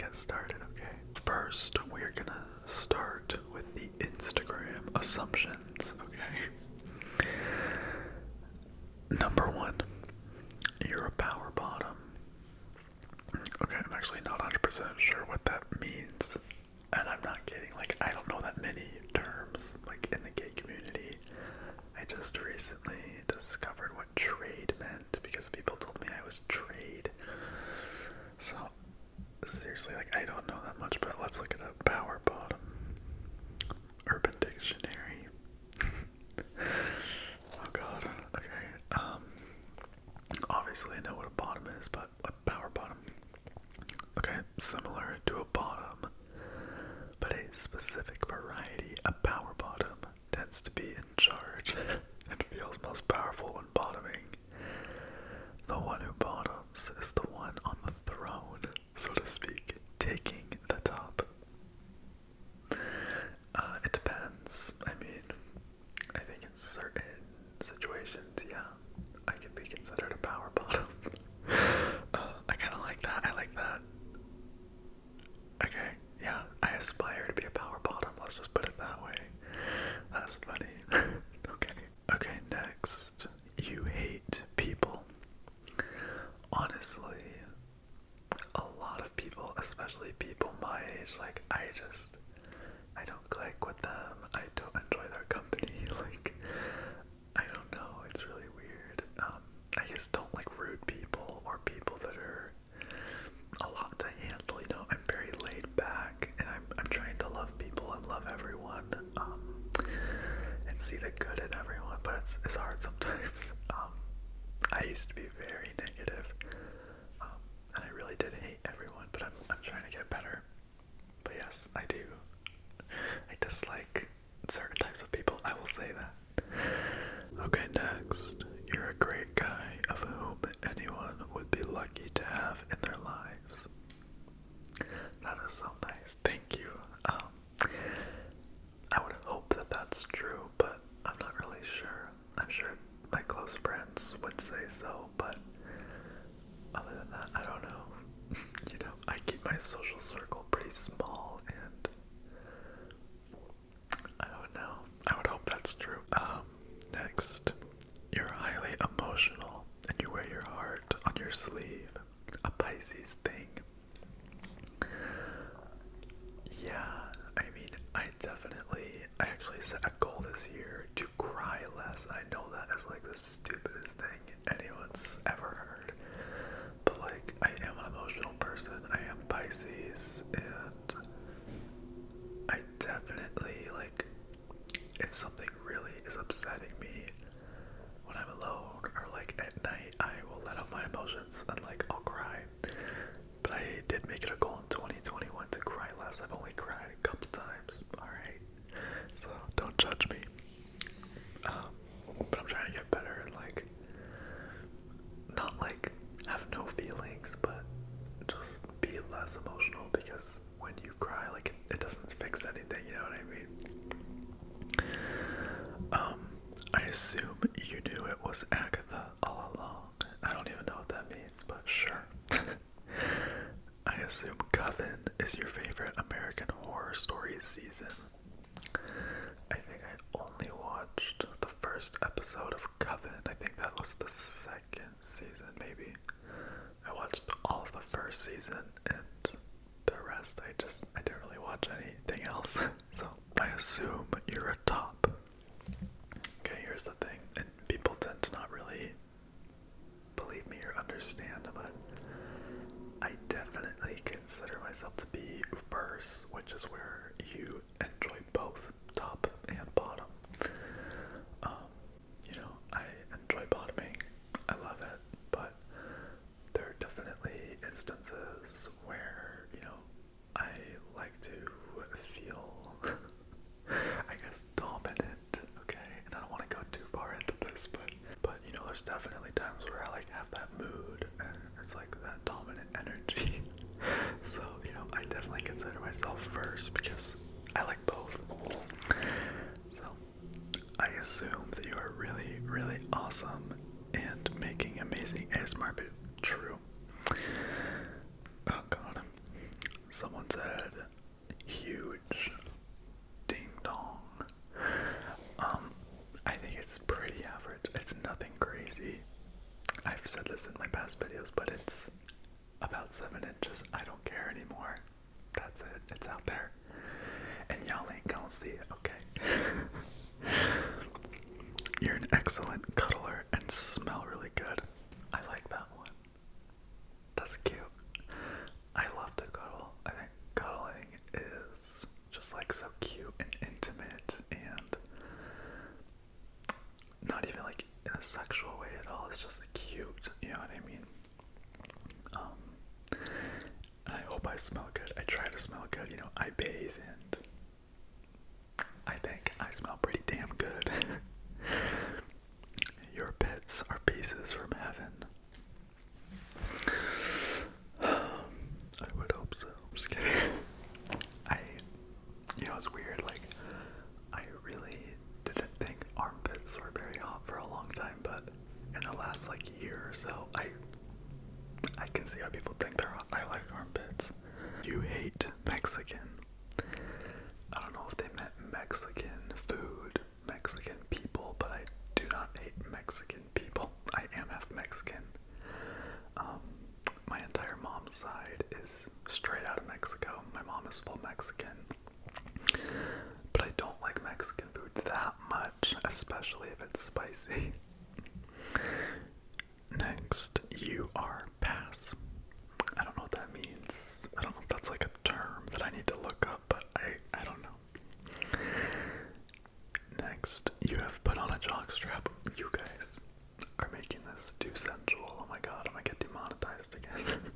get started, okay? First, we're gonna start with the Instagram assumptions, okay? Number one, you're a power bottom. Okay, I'm actually not 100% sure what that means. And I'm not kidding, like, I don't know that many terms, like, in the gay community. I just recently discovered what trade meant because people told me I was trade. So, seriously, like, I don't know that much, but let's look at a power bottom. Urban Dictionary. Oh god, okay. Obviously I know what a bottom is, but a power bottom. Okay, similar to a bottom, but a specific variety. A power bottom tends to be in charge and feels most powerful when bottoming. The one who bottoms is the one on the throne, so to speak, taking the top. It depends. I mean, I think in certain situations, yeah, I can be considered a power bottom. I kind of like that. I like that. Okay, yeah, I aspire to be a power bottom. Let's just put it that way. That's funny. Okay. Okay, next. You hate people. Honestly, a lot of people, especially people my age, like, I don't click with them. I don't enjoy their company. Like, I don't know. It's really weird. I just don't like rude people or people that are a lot to handle. You know, I'm very laid back, and I'm trying to love people and love everyone, and see the good in everyone. But it's hard sometimes. I used to be very negative, and I really did hate everyone. But I'm trying to get better. But yes, I do. I dislike certain types of people, I will say that. Okay, next. You're a great guy of whom anyone would be lucky to have in their lives. That is so nice. Thank you. I would hope that that's true, but I'm not really sure. I'm sure my close friends would say so, but other than that, I don't know. You know, I keep my social circle pretty small, and I don't know. I would hope that's true. Next. You're highly emotional, and you wear your heart on your sleeve. A Pisces thing. Yeah, I mean, I actually set a goal this year to cry less. I know that is like the stupidest thing anyone's ever heard. But like, I am an emotional person. I am Pisces, and I definitely, like, if something really is upsetting me when I'm alone or like at night, I will let out my emotions and like I'll cry. But I did make it a goal in 2021 to cry less. I've only cried a couple times, alright? So don't judge me. But I'm trying to get better and like, not like have no feelings, but just be less emotional, because when you cry, like, it doesn't fix anything, you know what I mean? I assume you knew it was Agatha all along. I don't even know what that means, but sure. I assume Coven is your favorite American Horror Story season. I think I only watched the first episode of Coven. I think that was the second season, maybe. I watched all of the first season, and the rest I didn't really watch anything else. So I assume you're a top. Okay, here's the thing, and people tend to not really believe me or understand, but I definitely consider myself to be verse, which is where you enjoy both top and bottom. You know, I enjoy bottoming. I love it, but there are definitely instances where, you know, I like to feel, I guess, dominant, okay? And I don't want to go too far into this, but you know, there's definitely times where I like have that mood, and it's like that dominant energy. So, you know, I definitely consider myself first because I like both. So, I assume that you are really, really awesome and making amazing ASMR, but true. Oh god. Someone said, huge. Ding dong. I think it's pretty average. It's nothing crazy. I've said this in my past videos, but it's about 7 inches. I don't care anymore. That's it. It's out there. And y'all ain't gonna see it, okay? You're an excellent cuddler and smell really good. I like that one. That's cute. I love to cuddle. I think cuddling is just like so cute and intimate and not even like in a sexual way at all. It's just cute, you know what I mean? And I hope I smell good. I try to smell good, you know, I bathe and I think I smell pretty damn good. Your pets are pieces from heaven. I would hope so. I'm just kidding. You know, it's weird, like, I really didn't think armpits were very hot for a long time, but in the last, like, year or so, I can see how people think they're hot. I like armpits. You hate Mexican. I don't know if they meant Mexican food, Mexican people, but I do not hate Mexican people. I am half Mexican. My entire mom's side is straight out of Mexico. My mom is full Mexican. But I don't like Mexican food that much, especially if it's spicy. Next, you are pass. I don't know what that means. I don't know if that's like a term that I need to look up, but I don't know. Next, you have put on a jockstrap. You guys are making this too sensual. Oh my god, I'm gonna get demonetized again.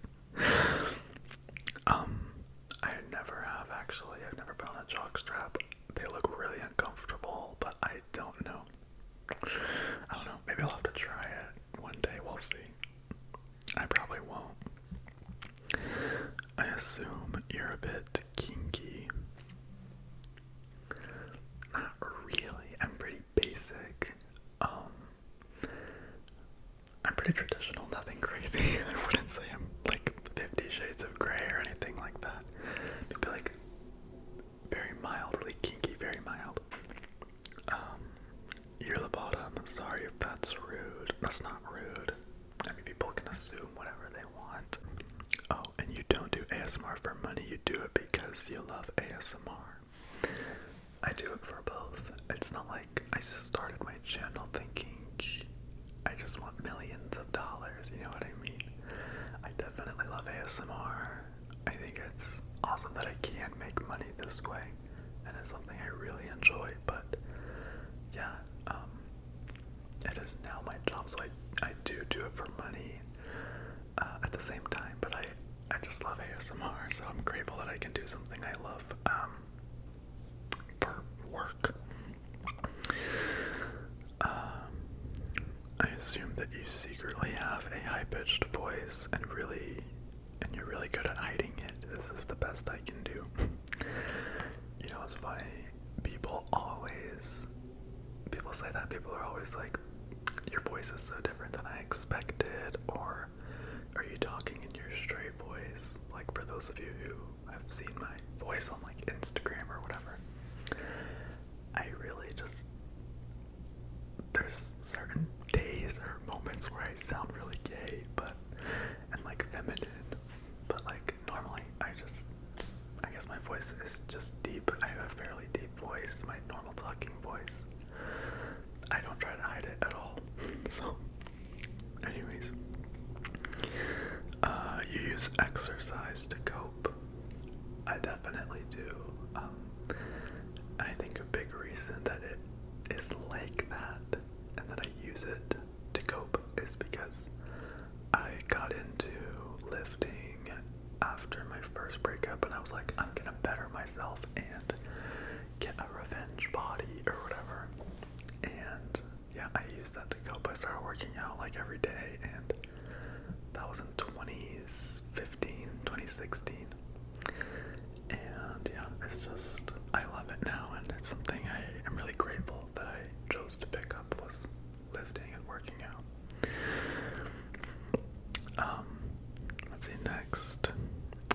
I never have actually. I've never put on a jockstrap. They look really uncomfortable, but I don't know. I don't know. Maybe I'll have to try it one day. We'll see. I probably won't. I assume you're a bit kinky. Not really. I'm pretty basic. I'm pretty traditional, nothing crazy. I wouldn't say I'm like 50 Shades of Grey or anything like that. Maybe like very mildly kinky, very mild. You're the bottom. Sorry if that's rude. That's not rude. I mean, people can assume whatever they want. Oh, and you don't do ASMR for money. You do it because you love ASMR. I do it for both. It's not like I started my channel thinking I just want millions of dollars, you know what I mean? I definitely love ASMR. I think it's awesome that I can make money this way, and it's something I really enjoy, but yeah, it is now my job, so I do it for money at the same time, but I just love ASMR, so I'm grateful that I can do something I love for work. I assume that you secretly have a high-pitched voice and you're really good at hiding it. This is the best I can do. You know, it's funny. People say that. People are always like, your voice is so different than I expected, or are you talking in your straight voice? Like, for those of you who have seen my voice on like Instagram or whatever, I really just, there's certain days or moments where I sound really gay, and like feminine, but like normally I guess my voice is just deep. I have a fairly deep voice, my normal talking voice. I don't try to hide it at all. So, anyways, you use exercise to cope. I definitely do. I think a big reason that it is like that and that I use it to cope is because I got into lifting after my first breakup, and I was like, I'm gonna better myself and get a revenge body or whatever. And yeah, I used that to cope. I started working out like every day, and that was in 2015, 2016. And yeah, it's just, I love it now, and it's something I am really grateful that I chose to pick up, was lifting and working out. Let's see, next.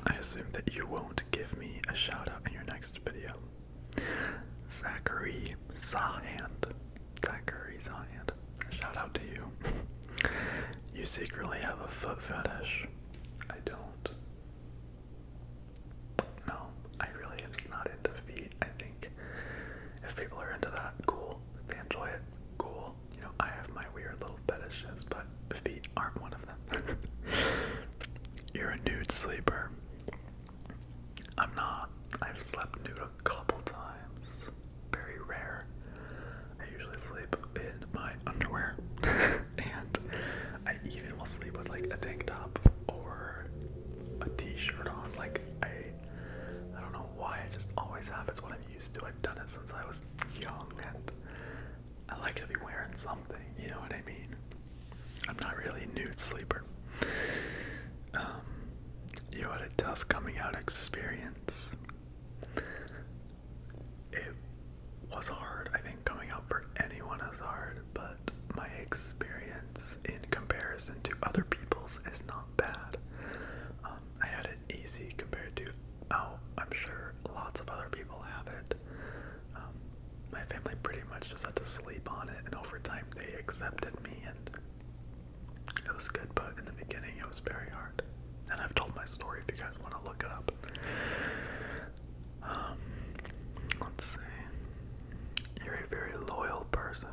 I assume that you won't give me a shout out in your next video. Zachary Sahand. Zachary Sahand. Shout out to you. You secretly have a foot fetish. I don't. No, I really am just not into feet. I think if people are into that, cool. If they enjoy it, cool. You know, I have my weird little fetishes, but feet aren't one of them. You're a nude sleeper. I'm not. I've slept nude a couple times. Very rare. I usually sleep in my underwear. And I even will sleep with like a tank top or a t-shirt on. Like I don't know why, I just always have. It's what I'm used to. I've done it since I was young, and I like to be wearing something, you know what I mean? I'm not really a nude sleeper. You had a tough coming out experience. It was hard. I think coming out for anyone is hard, but my experience in comparison to other people's is not bad. I had it easy compared to how I'm sure lots of other people have it. My family pretty much just had to sleep on it, and over time they accepted me, and it was good, but in the beginning it was very hard. And I've told my story if you guys want to look it up. Let's see. You're a very loyal person.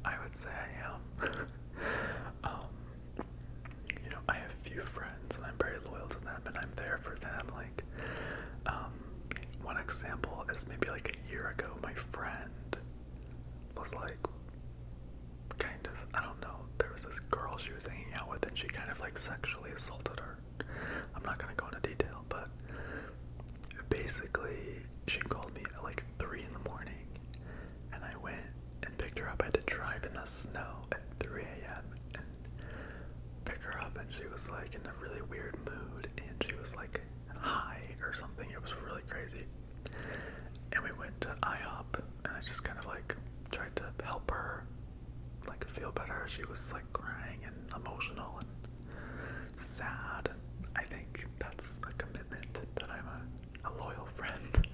I would say I am. You know, I have few friends and I'm very loyal to them and I'm there for them. Like, one example is maybe like a year ago, my friend was like, kind of, I don't know, there was this girl she was hanging out with and she kind of like sexually assaulted her. I'm not gonna go into detail, but basically she called me at like 3 in the morning and I went and picked her up. I had to drive in the snow at 3 a.m. and pick her up, and she was like in a really weird mood and she was like high or something. It was really crazy. And we went to IHOP and I just kind of like tried to help her like feel better. She was like crying and emotional and sad. I think that's a commitment that I'm a loyal friend.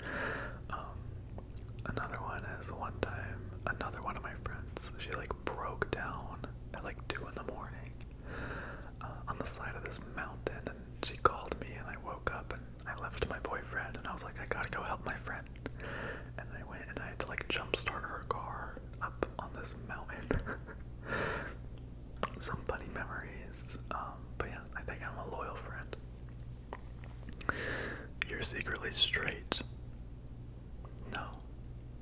Another one is one time, another one of my friends, she like broke down at like 2 in the morning on the side of this mountain, and she called me and I woke up and I left my boyfriend and I was like, I gotta go help my friend. And I went and I had to like jumpstart her car up on this mountain. Some funny memories. But yeah, I think I'm a loyal friend. You're secretly straight. No,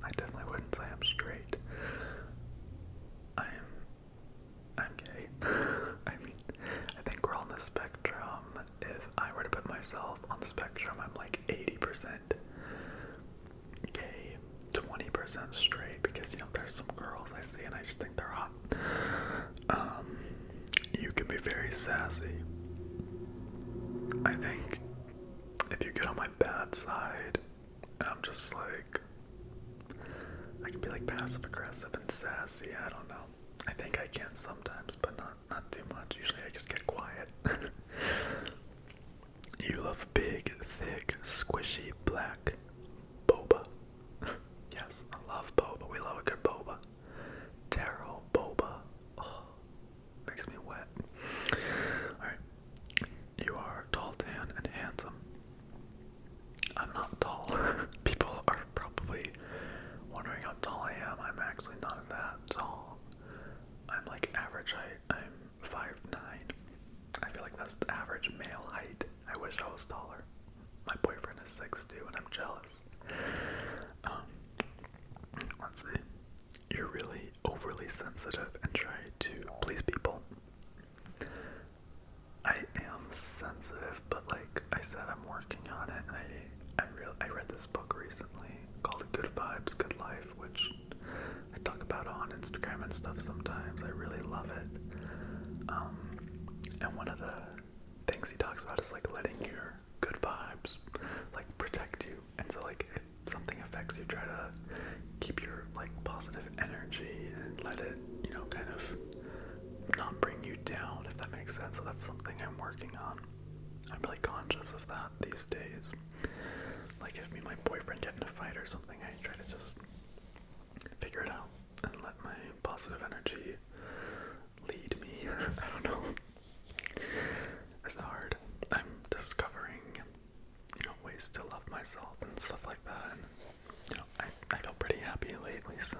I definitely wouldn't say I'm straight. I'm gay. I mean, I think we're on the spectrum. If I were to put myself on the spectrum, I'm like 80% gay, 20% straight, because, you know, there's some girls I see and I just think they're hot. You can be very sassy. I think if you get on my bad side, I'm just like, I can be like passive aggressive and sassy. I don't know. I think I can sometimes, but not too much. Usually I just get quiet. You love big, thick, squishy, black boba. Yes, I love boba. We love a good boba. Taro boba. Oh, makes me wet. Alright. You are tall, tan, and handsome. I'm not tall. People are probably wondering how tall I am. I'm actually not that tall. I'm like average height. I'm 5'9". I feel like that's the average male height. I wish I was taller. My boyfriend is 6'2", and I'm jealous. Let's see. You're really overly sensitive and try to please people. I am sensitive, but like I said, I'm working on it, and I read this book recently called Good Vibes, Good Life, which I talk about on Instagram and stuff sometimes. I really love it. And one of the things he talks about is like letting your good vibes like protect you. And so like if something affects you, try to keep your like positive energy and let it, you know, kind of not bring you down, if that makes makes sense. So that's something I'm working on. I'm really conscious of that these days. Like if me and my boyfriend get in a fight or something, I try to just figure it out and let my positive energy lead me. I don't know. It's hard. I'm discovering, ways to love myself and stuff like that. And, I feel pretty happy lately, so.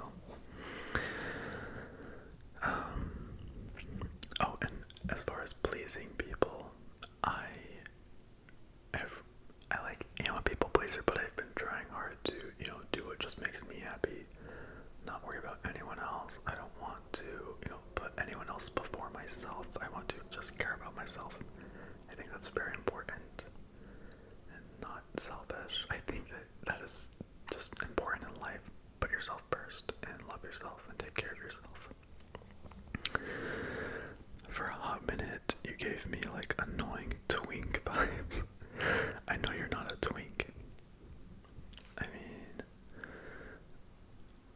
Oh, and as far as pleasing people, I like, a people pleaser, but I've been trying hard to, do what just makes me happy, not worry about anyone else. I don't want to, put anyone else before myself. I want to just care about myself. I think that's very important and not selfish. I think that is just important in life. Put yourself first and love yourself and take care of yourself. For a hot minute, you gave me like annoying twink vibes. I know you're not a twink. I mean,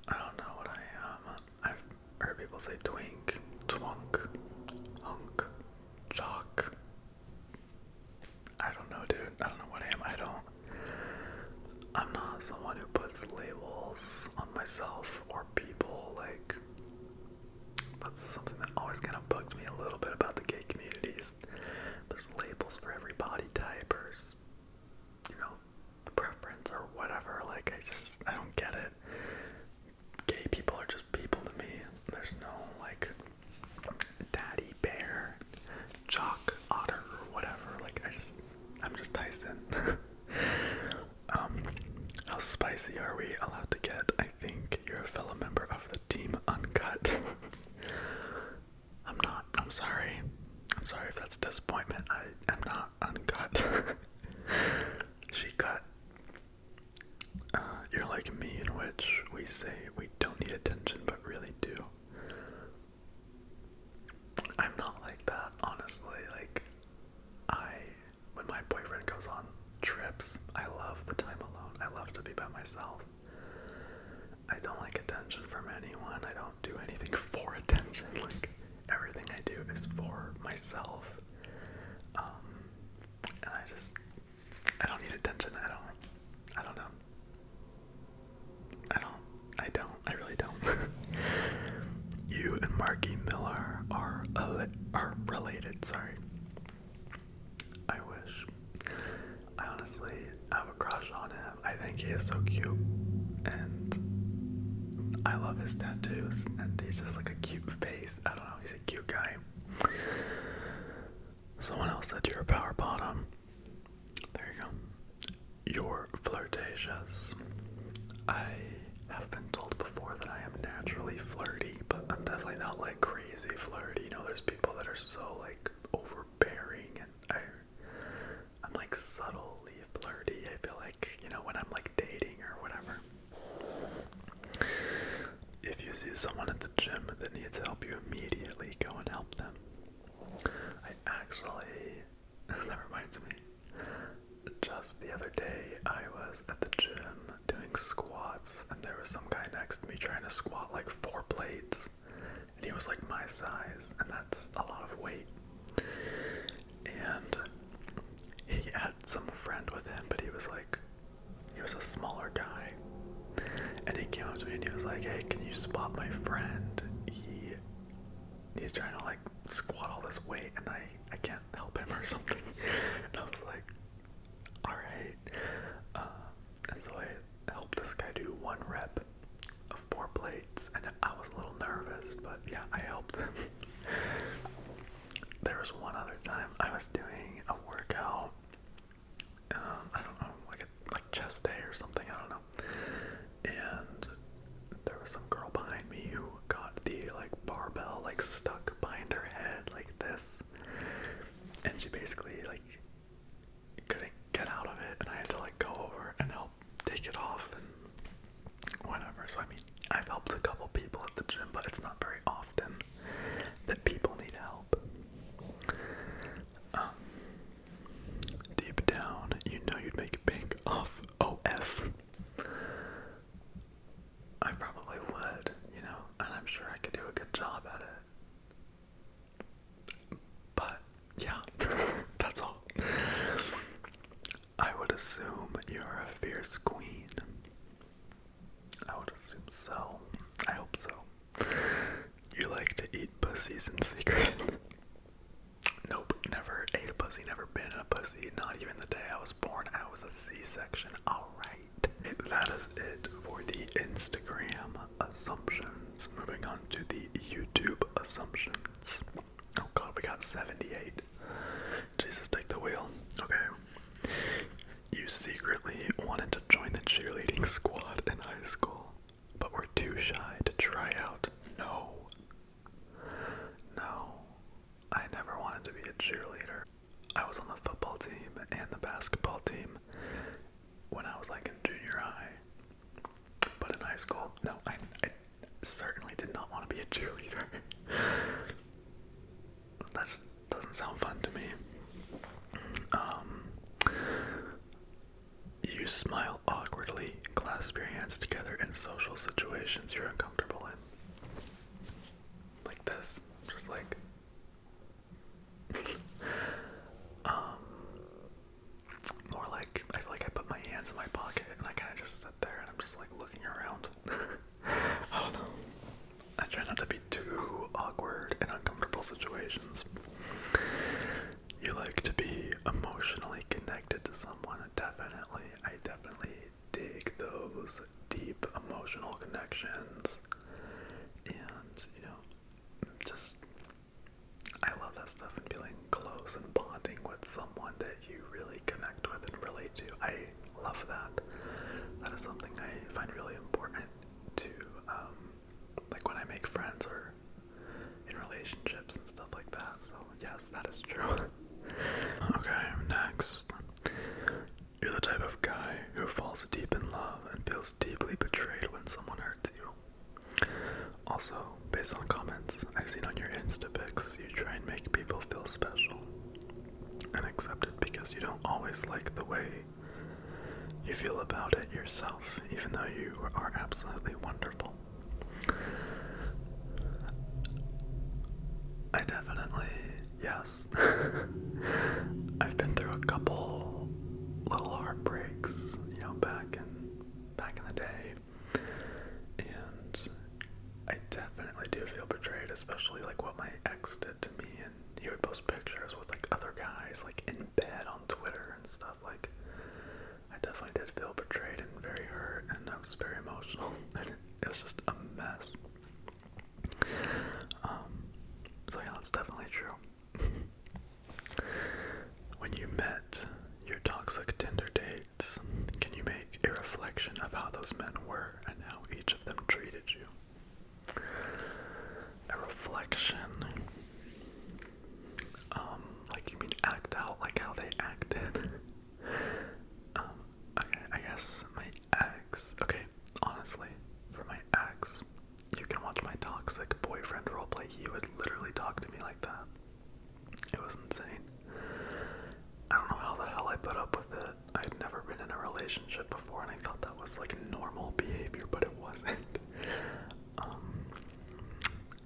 I don't know what I am. I've heard people say twink, twunk, hunk, jock. I don't know, dude. I don't know what I am. I'm not someone who puts labels on myself or people. Like, that's something that always kind of bugged me a little bit about the gay communities. There's labels for every body type or, preference or whatever. Like, I don't get it. Gay people are just people to me. There's no, like, daddy bear, jock, otter, or whatever. Like, I'm just Tyson. How spicy are we allowed to get? I think you're a fellow member of the team Uncut. I'm not. I'm sorry. I'm sorry if that's disappointment. I am not uncut. She cut. You're like me, in which we say we don't need attention but really do. I'm not like that, honestly. Like, when my boyfriend goes on trips, I love the time alone. I love to be by myself. I don't like attention from anyone. I don't do anything for attention. Like, everything I do is for myself. And I don't need attention. I don't know. I really don't. You and Marky Miller are related, sorry. I wish. I honestly have a crush on him. I think he is so cute. And I love his tattoos. And he's just like a cute face. I don't know, he's a cute guy. Someone else said you're a power bottom. There you go. You're flirtatious. I have been told before that I am naturally flirty, but I'm definitely not like crazy flirty. There's people that are so like overbearing, and I'm like subtly flirty. I feel like, when I'm like dating or whatever. If you see someone at the gym that needs help, you immediately go and help them. I actually, that reminds me, just the other day I was at the gym doing squats, and there was some guy next to me trying to squat like 4 plates, and he was like my size, and that's a lot of weight. And he had some friend with him, but he was a smaller guy, and he came up to me and he was like, hey, can you spot my friend? He's trying to like squat all this weight, and I can't help him or something. And I was like, alright. And so I helped this guy do 1 rep of 4 plates, and I was a little nervous, but yeah, I helped him. There was one other time I was doing a workout, I don't know, like chest day or something, I don't know. And there was some girl behind me who got the like barbell like stuck behind her head like this, and she basically like couldn't get out of it, and I had to like go over and help take it off and whatever. So I mean, I've helped a couple people at the gym, but it's not very often that people need help. Deep down, you'd make bank off OF. I probably would, and I'm sure I could do a good job at it. But the day I was born, I was a C-section. Alright. That is it for the Instagram assumptions. Moving on to the YouTube assumptions. Oh god, we got 78. Jesus, take the wheel. Okay. You secretly wanted to join the cheerleading squad in high school, but were too shy to try out. No. No. I never wanted to be a cheerleader. I was on the football team and the basketball team when I was like in junior high. But in high school, no, I certainly did not want to be a cheerleader. That just doesn't sound fun to me. You smile awkwardly, clasp your hands together in social situations you're uncomfortable in. Like this, just like more like, I feel like I put my hands in my pocket and I kind of just sit there and I'm just like looking around. I don't know. I try not to be too awkward in uncomfortable situations. You like to be emotionally connected to someone. Definitely. I definitely dig those deep emotional connections. And, you know, just, I love that stuff and feeling close and bonding with someone that you really connect with and relate to. I love that. That is something I find really important to, like when I make friends or in relationships and stuff like that. So yes, that is true. Okay, next. You're the type of guy who falls deep in love and feels deeply betrayed when someone hurts you. Also, based on comments I've seen on your Insta pics, you try and make people feel special and accepted because you don't always like the way you feel about it yourself, even though you are absolutely wonderful. I definitely, yes. I've been through a couple little heartbreaks, you know, back in the day, and I definitely do feel betrayed, especially like what my ex did to me, and he would post pictures with like other guys like in bed on Twitter and stuff. Like, I definitely did feel betrayed and very hurt, and I was very emotional, and it was just a mess. So yeah, that's definitely true. When you met your toxic Tinder dates, can you make a reflection of how those men were and how each of them treated you? A reflection. Like you mean act out like how they acted? Okay, I guess my ex, okay, honestly, for my ex, you can watch my toxic boyfriend roleplay. He would literally talk to me like that. It was insane. I don't know how the hell I put up with it. I'd never been in a relationship before and I thought that was like normal behavior, but it wasn't.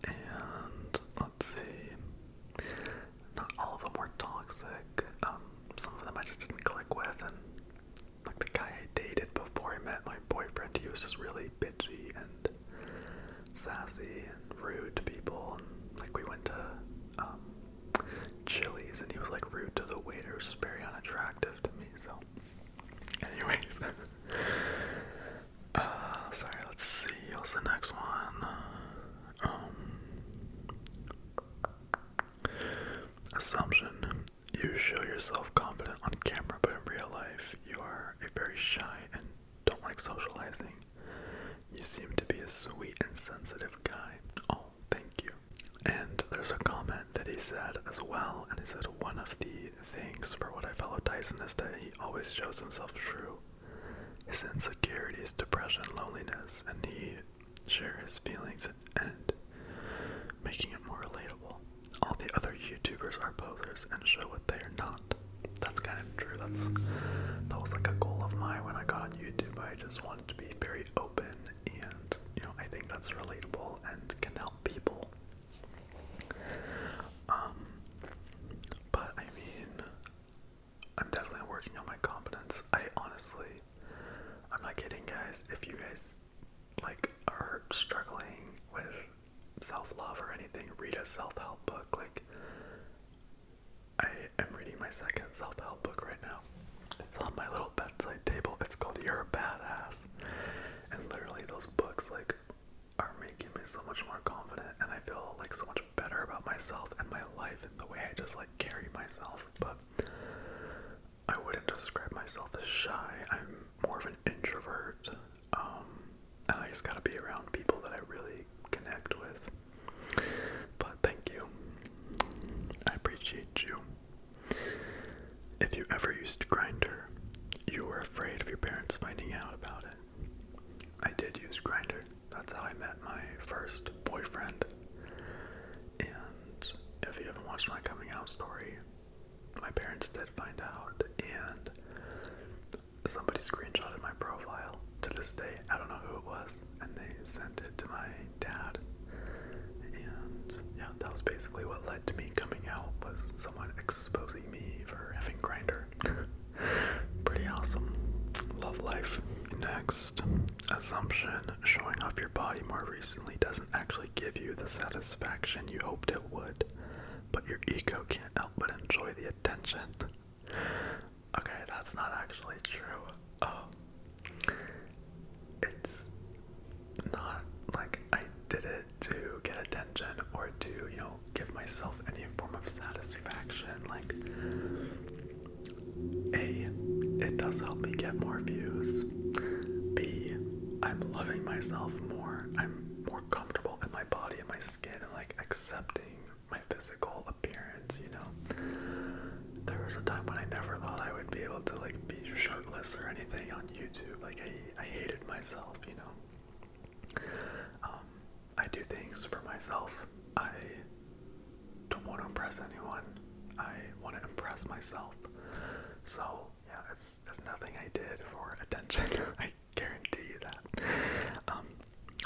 And let's see. Not all of them were toxic. Some of them I just didn't click with, and like the guy I dated before I met my boyfriend, he was just really bitchy and sassy and rude to people, and like we went to Chili's and he was like rude to the waiter, which is very unattractive to me. So anyways, sorry, let's see, what's the next one? Assumption. You show yourself confident on camera, but in real life you are a very shy and don't like socializing. You seem to be a sweet and sensitive guy. Oh, thank you. And there's a comment that he said as well, and he said one of the things for what I follow Tyson is that he always shows himself true. His insecurities, depression, loneliness, and he shares his feelings and making it more relatable. All the other YouTubers are posers and show what they are not. That's kind of true. That was like a goal of mine when I got on YouTube. I just wanted to be very open, and you know, I think that's relatable and can help people. But I mean, I'm definitely working on my confidence. I'm not kidding, guys. If you guys like are struggling with self-love or anything, read a self-help book. Like, I am reading my second self-help book right now. It's on my little bedside table. It's called You're a Badass. And literally those books like are making me so much more confident, and I feel like so much better about myself and my life and the way I just like carry myself. But I wouldn't describe myself as shy. I'm more of an introvert. And I just gotta be around people that I really connect with. But thank you. I appreciate you. If you ever used Grindr, you were afraid of your parents finding out about it. I did use Grindr. That's how I met my first boyfriend. And if you haven't watched my coming out story, my parents did find out, and somebody screenshotted my profile. To this day, I don't know who it was, and they sent it to my dad. And yeah, that was basically what led to me coming out, was someone exposing me for having Grindr. Pretty awesome. Love life. Next, assumption: showing off your body more recently doesn't actually give you the satisfaction you hoped it would, but your ego can't help but enjoy the attention. Okay, that's not actually true. It's not like I did it to get attention or to, give myself any form of satisfaction. Like, A, it does help me get more views. B, I'm loving myself more. I'm more comfortable in my body and my skin and like accepting my physical appearance, There was a time when I never thought I would be able to like be shirtless or anything on YouTube. Like I hated myself, I do things for myself. I don't want to impress anyone. I want to impress myself. So yeah, it's nothing I did for attention. I guarantee you that.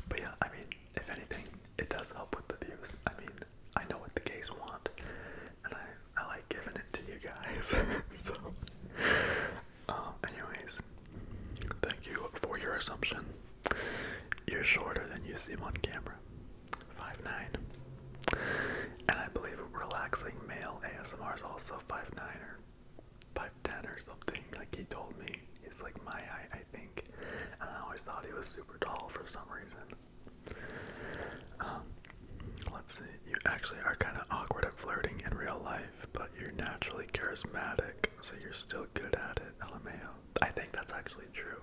But yeah, I mean, if anything, it does help with the views. I mean, I know what the gays want, and I like giving it to you guys. So, anyways, thank you for your assumption. You're shorter than you seem on camera. 5'9". And I believe relaxing male ASMR is also 5'9" or 5'10" or something. Like he told me, he's like my height, I think. And I always thought he was super tall for some reason. Let's see. You actually are kind of awkward at flirting in real life, but you're naturally charismatic, so you're still good at it. LMAO. I think that's actually true.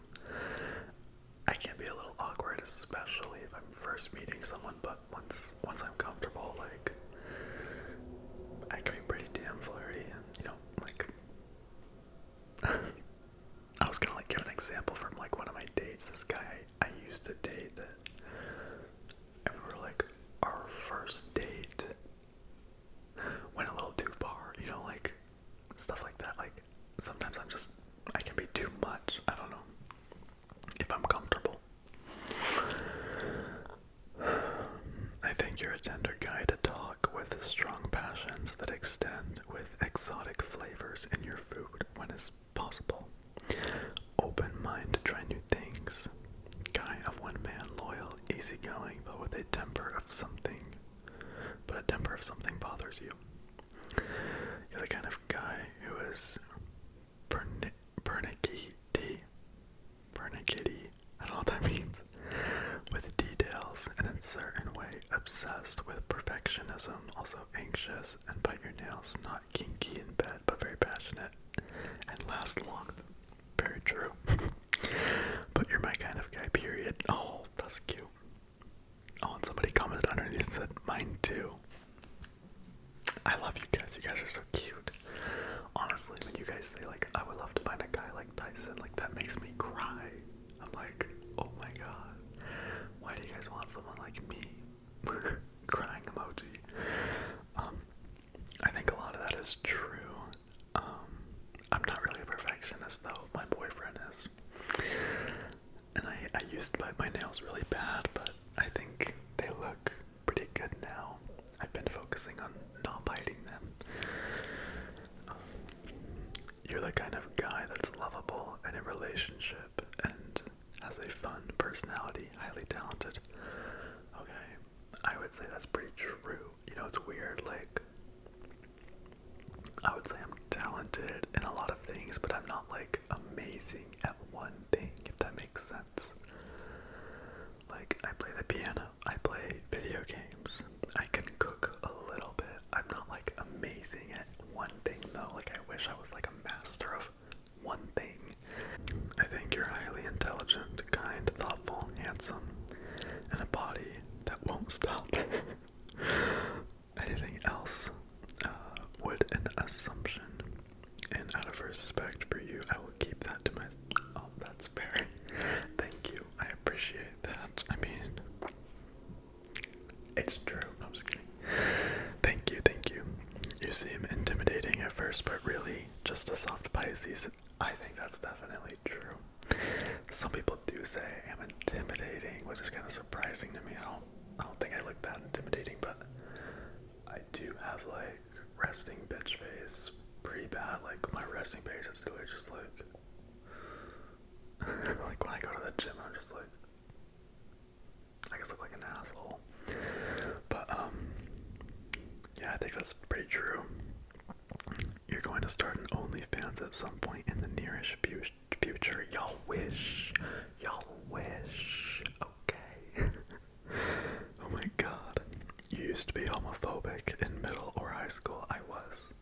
I can be a little awkward, especially if I'm first meeting someone, but once I'm comfortable, like, I can be pretty damn flirty, and, like, I was gonna, like, give an example from, like, one of my dates. This guy I used to date that, and we were, like, our first date went a little too far, like, stuff like that. Like, sometimes I can be too much. I don't know. If I'm comfortable. I think you're a tender guy to talk with strong passions that extend with exotic flavors in your food when it's possible. Open mind to try new things. Guy of one man, loyal, easygoing, but with a temper of something. But a temper of something bothers you. You're the kind of guy who is pernickety. I don't know what that means. With details and in a certain way obsessed with perfectionism, also anxious and bite your nails, not kinky in bed, but very passionate and last long. Very true. But you're my kind of guy, period. Oh, that's cute. Oh, and somebody commented underneath and said, mine too. I love you guys. You guys are so cute. Honestly, when you guys say, like, I would love to find a guy like Tyson, like, that makes me cry. I'm like, oh my god. Why do you guys want someone like me? Crying emoji. I think a lot of that is true. I'm not really a perfectionist, though. My boyfriend is. And I used to bite my nails really bad, but I think they look pretty good now. I've been focusing on not biting them. You're the kind of guy that's lovable in a relationship and has a fun personality, highly talented. Okay, I would say that's pretty true. It's weird, like, I would say I'm talented in a lot of things, but I'm not, like, amazing at one thing, if that makes sense. Like, I play the piano, I play video games, I can cook a little bit. I'm not like amazing at one thing though. Like, I wish I was like a master of one thing. I think you're highly intelligent, kind, thoughtful, handsome, and a body that won't stop. Anything else would an assumption, and out of respect for you, I will keep that to myself. Oh, that's fair. Thank you. I appreciate that. I mean, it's true. No, I'm just kidding. Thank you, thank you. You seem intimidating at first, but really just a soft Pisces. I think that's definitely true. Some people do say I'm intimidating, which is kind of surprising to me. I don't think I look that intimidating, but I do have like resting bitch face pretty bad. Like my resting face is really just like like when I go to the gym, I'm just like, I just look like an asshole. But yeah, I think that's pretty true. You're going to start an OnlyFans at some point in the nearest future. Y'all wish. Y'all wish. Okay. Oh my god. You used to be homophobic in middle or high school. I was.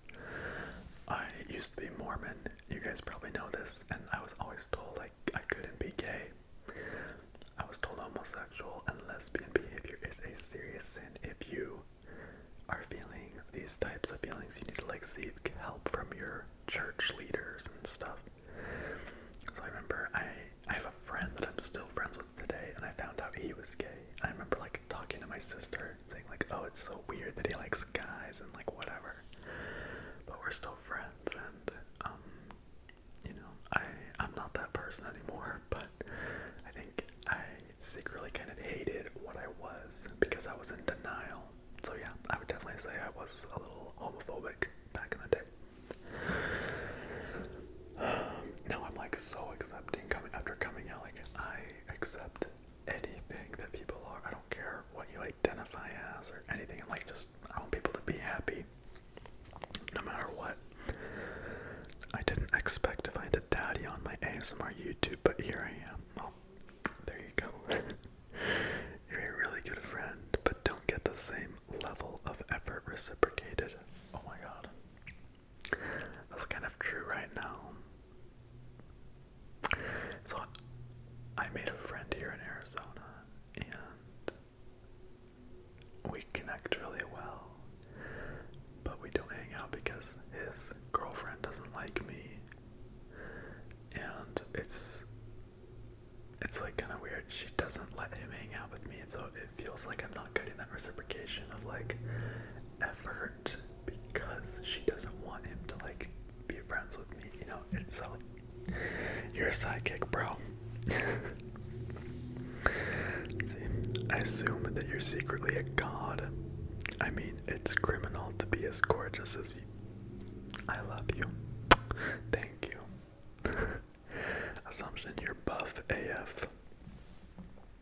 I used to be Mormon. You guys probably know this. And I was always told like I couldn't be gay. I was told homosexual and lesbian behavior is a serious sin. If you are feeling these types of feelings, you need to like seek help from your church leaders and stuff. So I remember I have a friend that I'm still friends with today, and I found out he was gay. I remember like talking to my sister, saying like, oh, it's so weird that he likes guys and like whatever. But we're still friends, and you know, I'm not that person anymore, but I think I secretly kind of hated what I was because I was in denial. So yeah, I would definitely say I was a little homophobic back in the day. Now I'm like so accepting after coming out. Like I accept anything that people are. I don't care what you identify as or anything. I'm like I want people to be happy no matter what. I didn't expect to find a daddy on my ASMR YouTube, but here I am. Well, there you go. You're a really good friend, but don't get the same level of effort reciprocated. Oh my god. That's kind of true right now. So, I made a friend here in Arizona, and we connect really well, but we don't hang out because his girlfriend doesn't like me, and it's like kind of weird. She doesn't let him hang out with me, and so it feels like I'm not getting that reciprocation of like effort because she doesn't want him to like be friends with me, you know. It's so you're a sidekick, bro. See, I assume that you're secretly a god. I mean, it's criminal to be as gorgeous as you. I love you. Thank you. Assumption you're buff AF.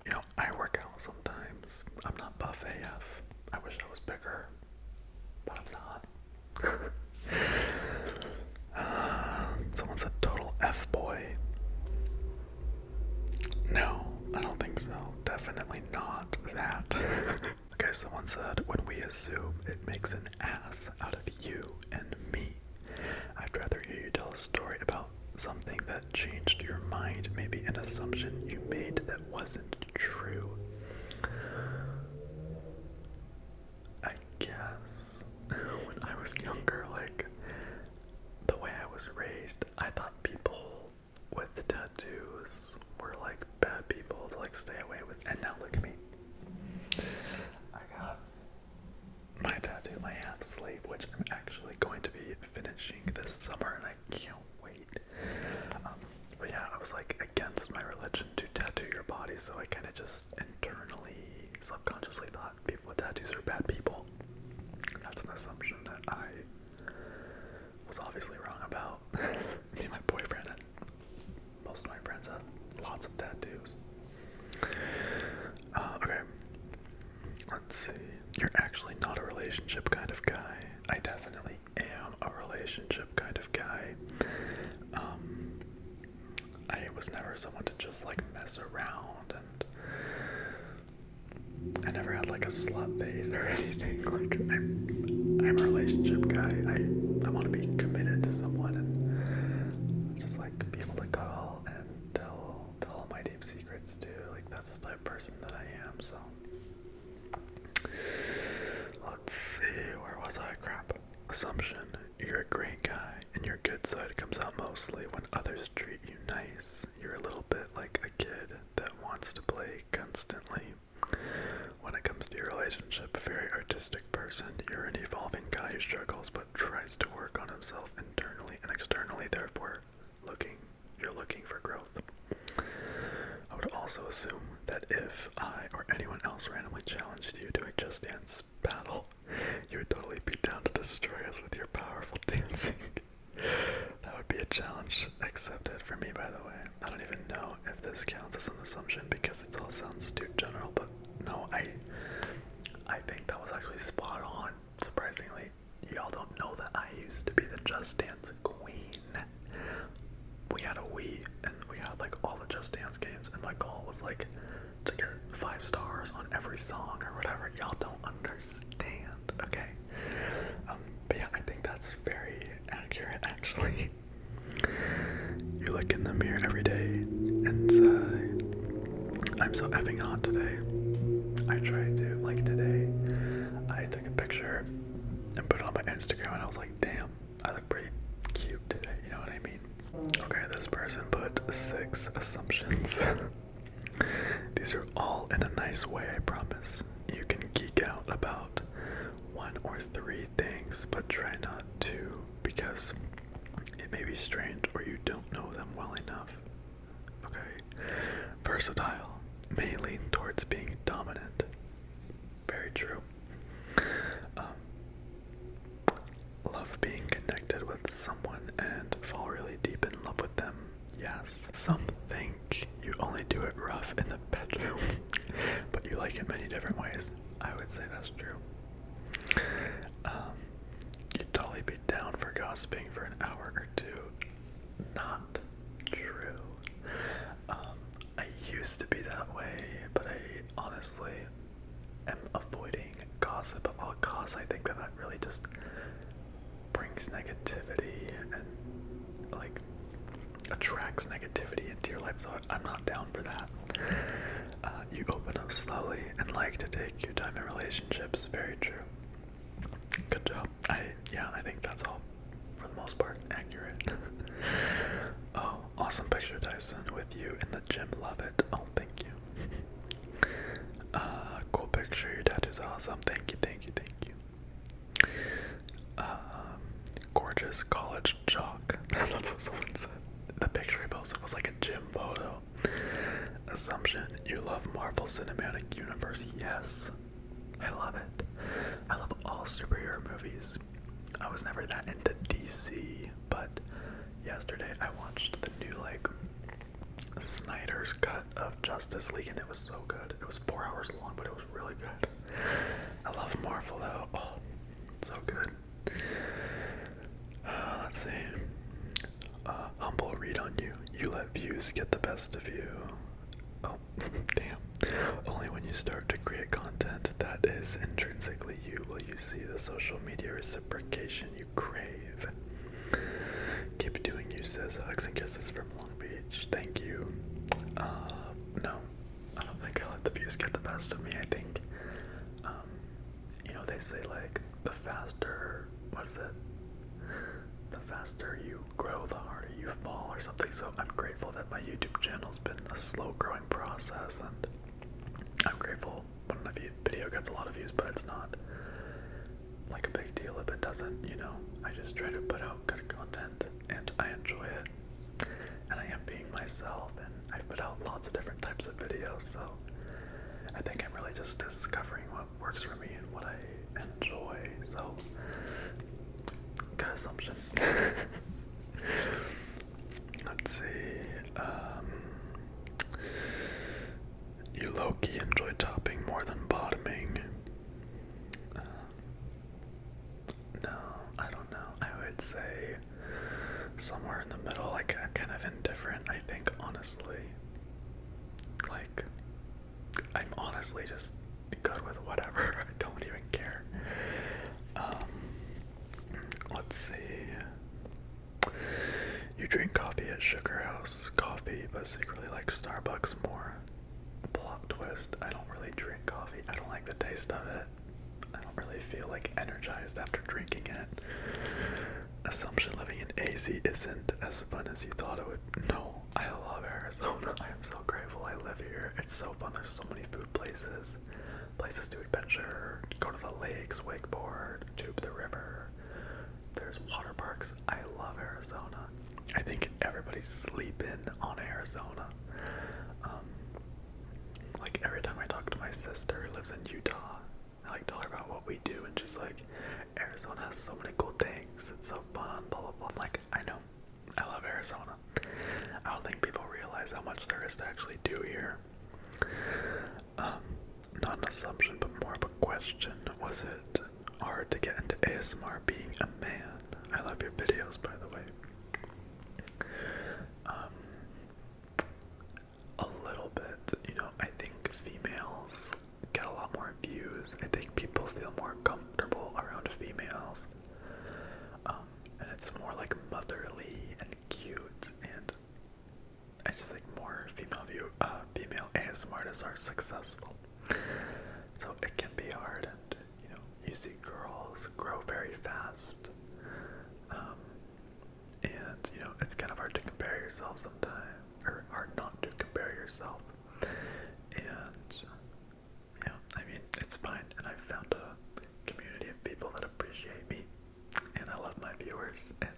You know, I work out sometimes. I'm not buff AF. I wish I was bigger, but I'm not. Someone said total F-boy. No, I don't think so. Definitely not that. Okay, someone said, when we assume, it makes an ass out of you and me. I'd rather hear you tell a story about something that changed your mind, maybe an assumption you made that wasn't true. I guess when I was younger, like, the way I was raised, I thought people with tattoos were like bad people to like stay away with, and now look at me. I got my tattoo, my hand sleeve, which I'm actually going to be finishing this summer, and I can't wait. But yeah, I was like against my religion to tattoo your body, so I kind of just internally, subconsciously thought people with tattoos are bad people. That's an assumption that I was obviously wrong about. Me and my boyfriend and most of my friends have lots of tattoos. Okay. Let's see. You're actually not a relationship kind of guy. I definitely am a relationship kind of guy. was never someone to just like mess around, and I never had like a slut phase or anything. Like I'm a relationship guy. I want to be committed to someone and just like be able to call and tell all my deep secrets too. Like that's the type of person that I am. So let's see, where was I? Crap. Assumption. You're a great guy, and your good side comes out mostly when others treat you nice. You're a little bit like a kid that wants to play constantly. When it comes to your relationship, a very artistic person, you're an evolving guy who struggles but tries to work on himself internally and externally, therefore you're looking for growth. I would also assume that if I or anyone else randomly challenged you to a Just Dance battle, you would totally be down to destroy us with your powerful dancing. That would be a challenge accepted for me, by the way. I don't even know if this counts as an assumption because it all sounds too general, but no, I think that was actually spot on. Surprisingly, y'all don't know that I used to be the Just Dance queen. We had a Wii, and we had like all the Just Dance games, and my goal was like to get 5 stars on every song or whatever. Y'all don't understand, okay? But yeah, I think that's very accurate, actually. You look in the mirror every day and say, I'm so effing hot today. I tried to, like today, I took a picture and put it on my Instagram, and I was like, damn, I look pretty cute today, you know what I mean? Okay, this person put 6 assumptions. These are all in a nice way, I promise. You can geek out about 1 or 3 things, but try not to, because it may be strange or you don't know them well enough. Okay. Versatile. May lean towards being dominant. Very true. Love being connected with someone and fall really deep in love with them. Yes. Some think you only do it rough in the bedroom, but you like it many different ways. I would say that's true. You'd totally be down for gossiping for an hour or 2. Not true. I used to be that way, but I honestly am avoiding gossip at all costs. I think that really just brings negativity and like attracts negativity into your life, so I'm not down for that. You open up slowly and like to take your time in relationships. Very true. Good job. I think that's all for the most part accurate. Oh, awesome picture, Tyson, with you in the gym. Love it. Oh, thank you. Cool picture. Your tattoo's awesome. Thank you. Gorgeous college jock. That's what someone said. The picture I posted was like a gym photo. Assumption. You love Marvel Cinematic Universe. Yes. I love it. I love all superhero movies. I was never that into DC, but yesterday I watched the new like Snyder's cut of Justice League, and it was so good. It was 4 hours long, but it was really good. I love Marvel though. Oh, so good. Let's see. Humble read on you. You let views get the best of you. Oh, damn. Only when you start to create content that is intrinsically you will you see the social media reciprocation you crave. Keep doing you, says hugs and kisses from Long Beach. Thank you. No. I don't think I let the views get the best of me. I think, they say like the faster, the faster you grow, the harder you fall or something. So I'm grateful that my YouTube channel's been a slow growing process, and I'm grateful when a video gets a lot of views, but it's not like a big deal if it doesn't, I just try to put out good content and I enjoy it, and I am being myself, and I put out lots of different types of videos, so I think I'm really just discovering what works for me and what I enjoy. So good assumption. Let's see. You low-key enjoy topping more than bottoming. No, I don't know. I would say somewhere in the middle. Like, I'm kind of indifferent, I think, honestly. Like, I'm honestly just good with whatever. I don't even care. Let's see. You drink coffee at Sugar House Coffee, but secretly like Starbucks more. Plot twist, I don't really drink coffee. I don't like the taste of it. I don't really feel like energized after drinking it. Assumption living in AZ isn't as fun as you thought it would. No, I love Arizona. I am so grateful I live here. It's so fun. There's so many food places. Places to adventure, go to the lakes, wakeboard, tube the river. There's water parks. I love Arizona. I think everybody's sleeping on Arizona. Like every time I talk to my sister who lives in Utah, I like tell her about what we do, and she's like, Arizona has so many cool things. It's so fun, blah blah blah. I'm like, I know. I love Arizona. I don't think people realize how much there is to actually do here. Not an assumption, but more of a question. Was it hard to get into ASMR being a man? I love your videos, by the way. A little bit. You know, I think females get a lot more views. I think people feel more comfortable around females. And it's more like motherly and cute, and I just think more female ASMR artists are successful. So it can be hard, and you know, you see girls grow very fast. And you know, it's kind of hard to compare yourself sometimes, or hard not to compare yourself. And yeah, I mean, it's fine, and I've found a community of people that appreciate me, and I love my viewers and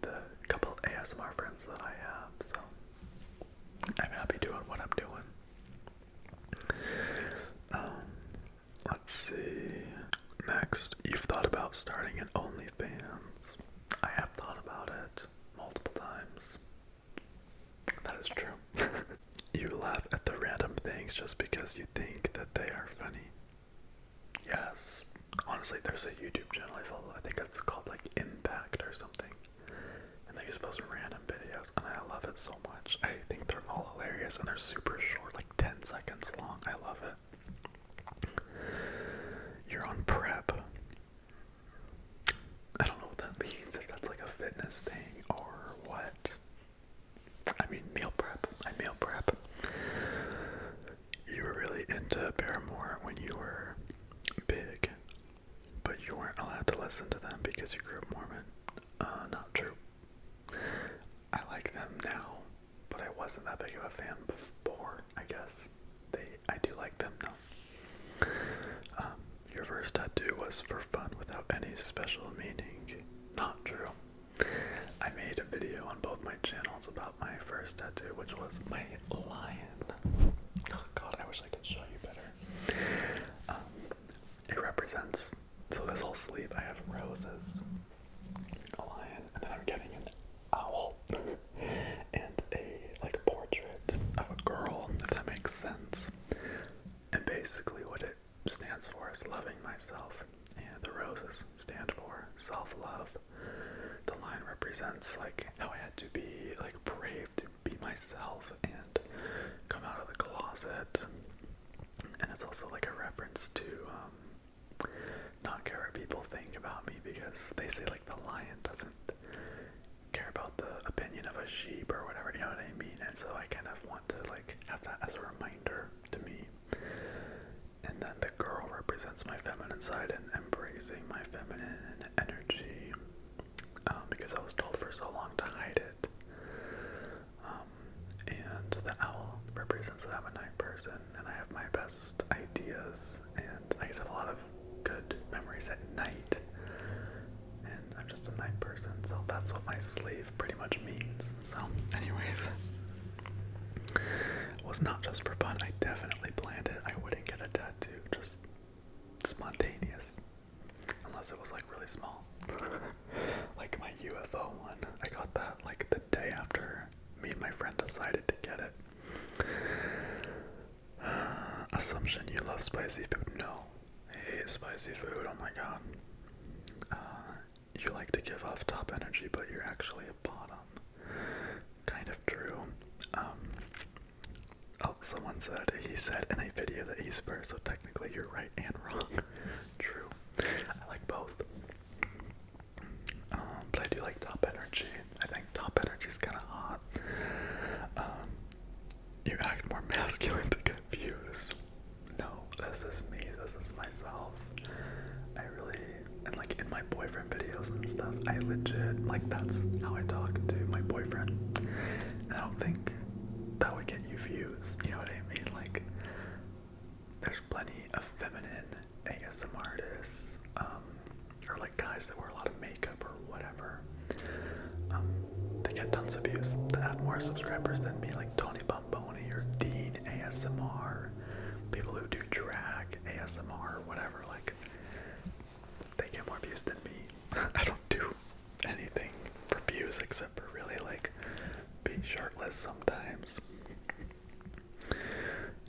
the couple ASMR friends that I have, so I'm happy doing what I'm doing. Let's see. Next, you've thought about starting an OnlyFans. I have thought about it multiple times. That is true. You laugh at the random things just because you think that they are funny. Yes. Honestly, there's a YouTube channel I follow. I think it's called like Impact or something. And they just post random videos, and I love it so much. I think they're all hilarious, and they're super short, like 10 seconds long. I love it. You're on prep. I don't know what that means, if that's like a fitness thing or what. I mean, meal prep. I meal prep. You were really into Paramore when you were big, but you weren't allowed to listen to them because you grew up Mormon. Not true. I like them now, but I wasn't that big of a fan before, I guess. I do like them now. Your first tattoo was for fun without any special meaning. Not true. I made a video on both my channels about my first tattoo, which was my lion. Oh god, I wish I could show you better. It represents, so this whole sleeve I have roses, a lion, and then I'm getting an owl, and like a portrait of a girl, if that makes sense. And basically what it stands for is loving myself, and the roses stand for self-love. The lion represents like how I had to be like brave to be myself and come out of the closet. And it's also like a reference to not care what people think about me, because they say like the lion doesn't care about the opinion of a sheep or whatever, you know what I mean? And so I kind of want to like have that as a reminder to me. And then the girl represents my feminine side and embracing my feminine energy, because I was told for so long to hide it. And the owl represents that I'm a night person, and I have my best ideas, and I guess I have a lot of good memories at night. And I'm just a night person, so that's what my sleeve pretty much means. So, anyways, it was not just for fun. I definitely planned it. I wouldn't get a tattoo just spontaneous, unless it was like really small. Like my UFO one, I got that like the day after me and my friend decided to get it. Assumption you love spicy food. No, I hate spicy food. Oh my god. You like to give off top energy energy, but you're actually a bottom. Kind of true. Oh, someone said, he said in a video that he's first, so technically you're right and wrong. True. I like both. But I do like top energy. I think top energy is kind of hot. You act more masculine to get views. No, this is me. This is myself. I really, and like in my boyfriend videos and stuff, I legit, like that's how I talk to my boyfriend. And I don't think that would get you views. You know what I mean? Like, there's plenty of feminine ASMR artists, or like guys that wear a lot of makeup or whatever. They get tons of views that have more subscribers than me, like Tony Bomboni or Dean ASMR, people who do drag ASMR or whatever, like, they get more views than me. I don't do anything for views except for really, like, being shirtless sometimes.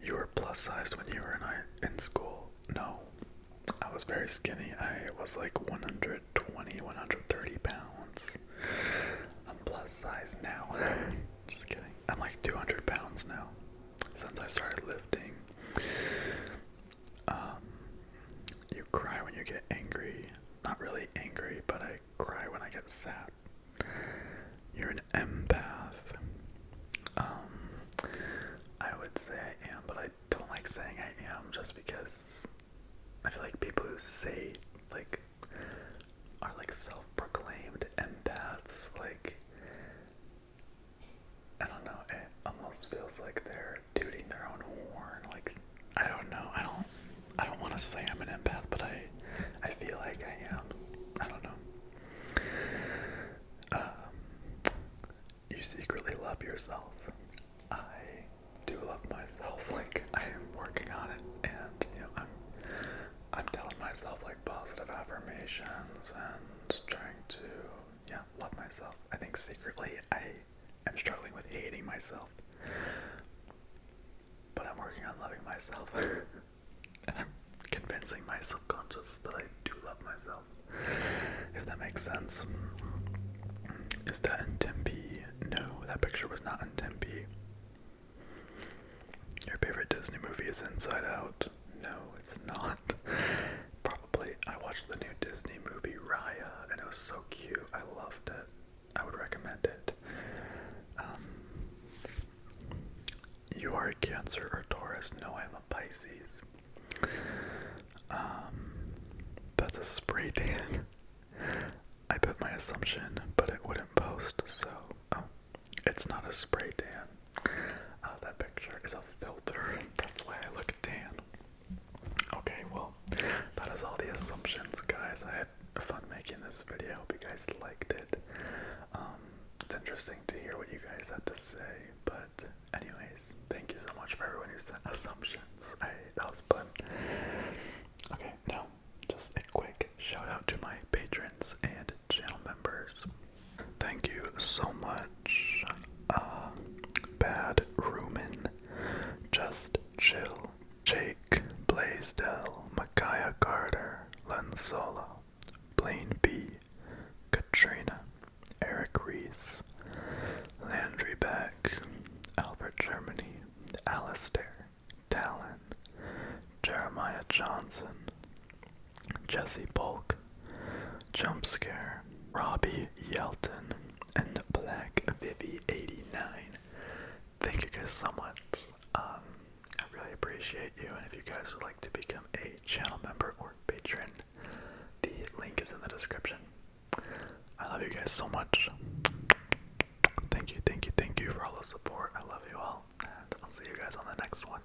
You were plus sized when you were in school? No. I was very skinny. I was like 120, 130 pounds. I'm plus size now. Just kidding. I'm like 200 pounds now since I started lifting. You cry when you get angry. Not really angry, but I cry when I get sad. You're an empath. I would say I am, but I don't like saying I am just because I feel like people who say, like, are like self-proclaimed empaths, like, I don't know, it almost feels like they're tooting their own horn. Like, I don't know, I don't want to say I'm an empath, but I feel like I am. I don't know. You secretly love yourself. I do love myself. Like, I am working on it, and you know, I'm telling myself like positive affirmations and trying to, yeah, love myself. I think secretly I am struggling with hating myself, but I'm working on loving myself. And I'm convincing my subconscious that I do love myself, if that makes sense. Is that in Tempe? No, that picture was not in Tempe. Your favorite Disney movie is Inside Out? No, it's not. Probably. I watched the new Disney movie Raya, and it was so cute. I loved it. I would recommend it. You are a Cancer or Taurus? No, I'm a Pisces. That's a spray tan. I put my assumption, but it wouldn't post, so it's not a spray tan. That picture is a filter. That's why I look tan. Okay, well, that is all the assumptions, guys. I had fun making this video. Hope you guys liked it. It's interesting to hear what you guys had to say, but anyways, thank you so much for everyone who sent assumptions. That was fun. Okay, now, just a quick shout out to my patrons and channel members. Thank you so much. Bad Rumen, Just Chill, Jake, Blaisdell, Micaiah Carter, Len Solo, Blaine B, Katrina, Eric Reese, Landry Beck, Albert Germany, Alistair, Talon, Jeremiah Johnson, Jesse Polk, Jumpscare, Robbie Yelton, and Black Vivi 89. Thank you guys so much. I really appreciate you, and if you guys would like to become a channel member or patron, the link is in the description. I love you guys so much. Thank you for all the support. I love you all, and I'll see you guys on the next one.